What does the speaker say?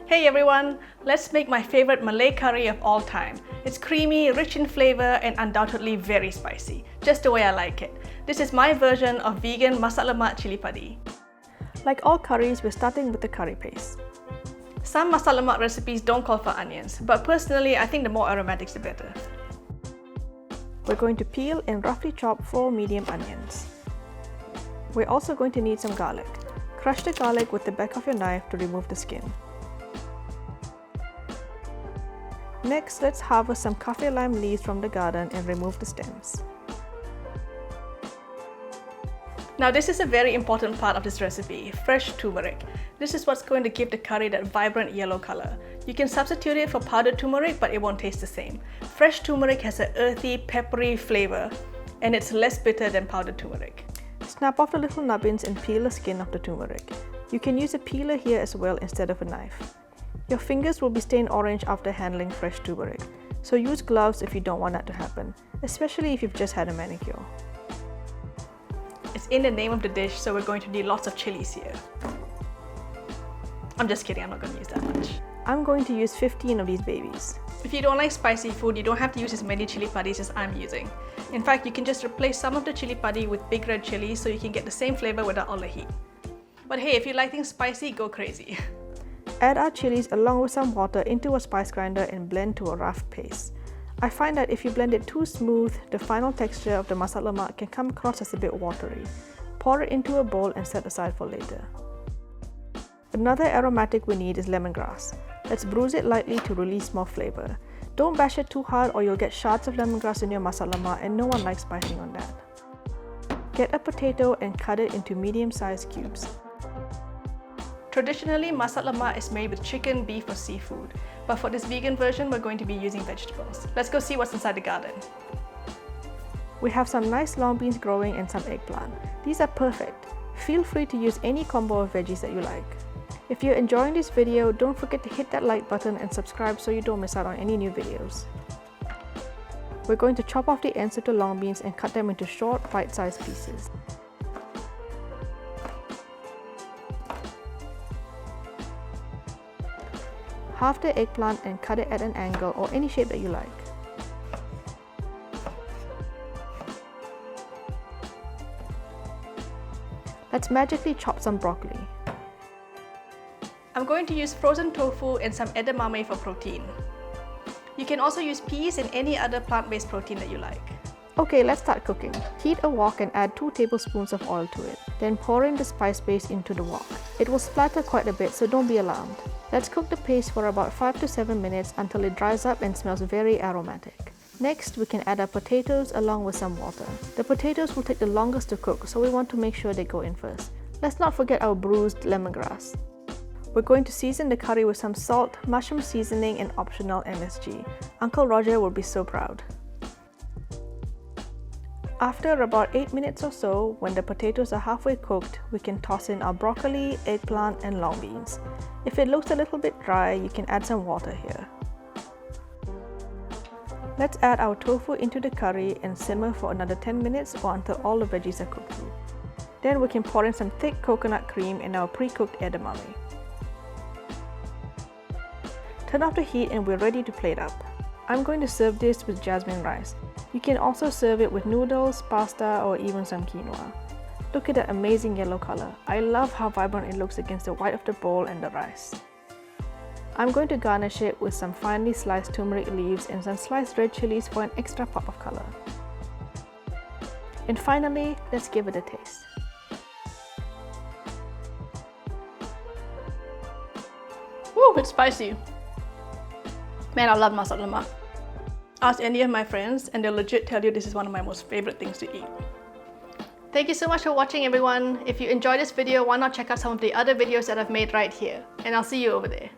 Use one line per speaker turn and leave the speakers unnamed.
Hey everyone, let's make my favorite Malay curry of all time. It's creamy, rich in flavor, and undoubtedly very spicy, just the way I like it. This is my version of vegan Masak Lemak Cili Padi. Like all curries, we're starting with the curry paste. Some Masak Lemak recipes don't call for onions, but personally I think the more aromatics the better. We're going to peel and roughly chop 4 medium onions. We're also going to need some garlic. Crush the garlic with the back of your knife to remove the skin. Next, let's harvest some kaffir lime leaves from the garden and remove the stems. Now this is a very important part of this recipe, fresh turmeric. This is what's going to give the curry that vibrant yellow color. You can substitute it for powdered turmeric, but it won't taste the same. Fresh turmeric has an earthy, peppery flavor, and it's less bitter than powdered turmeric. Snap off the little nubbins and peel the skin of the turmeric. You can use a peeler here as well instead of a knife. Your fingers will be stained orange after handling fresh turmeric, so use gloves if you don't want that to happen, especially if you've just had a manicure. It's in the name of the dish, so we're going to need lots of chilies here. I'm just kidding, I'm not going to use that much. I'm going to use 15 of these babies. If you don't like spicy food, you don't have to use as many chili padis as I'm using. In fact, you can just replace some of the chili padi with big red chilies so you can get the same flavor without all the heat. But hey, if you like things spicy, go crazy. Add our chilies along with some water into a spice grinder and blend to a rough paste. I find that if you blend it too smooth, the final texture of the masak lemak can come across as a bit watery. Pour it into a bowl and set aside for later. Another aromatic we need is lemongrass. Let's bruise it lightly to release more flavor. Don't bash it too hard or you'll get shards of lemongrass in your masak lemak, and no one likes spicing on that. Get a potato and cut it into medium-sized cubes. Traditionally, masak lemak is made with chicken, beef or seafood, but for this vegan version we're going to be using vegetables. Let's go see what's inside the garden. We have some nice long beans growing and some eggplant. These are perfect. Feel free to use any combo of veggies that you like. If you're enjoying this video, don't forget to hit that like button and subscribe so you don't miss out on any new videos. We're going to chop off the ends of the long beans and cut them into short, bite-sized pieces. Half the eggplant and cut it at an angle or any shape that you like. Let's magically chop some broccoli. I'm going to use frozen tofu and some edamame for protein. You can also use peas and any other plant-based protein that you like. Okay, let's start cooking. Heat a wok and add 2 tablespoons of oil to it. Then pour in the spice paste into the wok. It will splatter quite a bit, so don't be alarmed. Let's cook the paste for about 5 to 7 minutes until it dries up and smells very aromatic. Next, we can add our potatoes along with some water. The potatoes will take the longest to cook, so we want to make sure they go in first. Let's not forget our bruised lemongrass. We're going to season the curry with some salt, mushroom seasoning and optional MSG. Uncle Roger will be so proud. After about 8 minutes or so, when the potatoes are halfway cooked, we can toss in our broccoli, eggplant and long beans. If it looks a little bit dry, you can add some water here. Let's add our tofu into the curry and simmer for another 10 minutes or until all the veggies are cooked through. Then we can pour in some thick coconut cream and our pre-cooked edamame. Turn off the heat and we're ready to plate up. I'm going to serve this with jasmine rice. You can also serve it with noodles, pasta or even some quinoa. Look at that amazing yellow color. I love how vibrant it looks against the white of the bowl and the rice. I'm going to garnish it with some finely sliced turmeric leaves and some sliced red chilies for an extra pop of color. And finally, let's give it a taste. Woo, it's spicy. Man, I love masak lemak. Ask any of my friends and they'll legit tell you this is one of my most favorite things to eat. Thank you so much for watching everyone. If you enjoyed this video, why not check out some of the other videos that I've made right here. And I'll see you over there.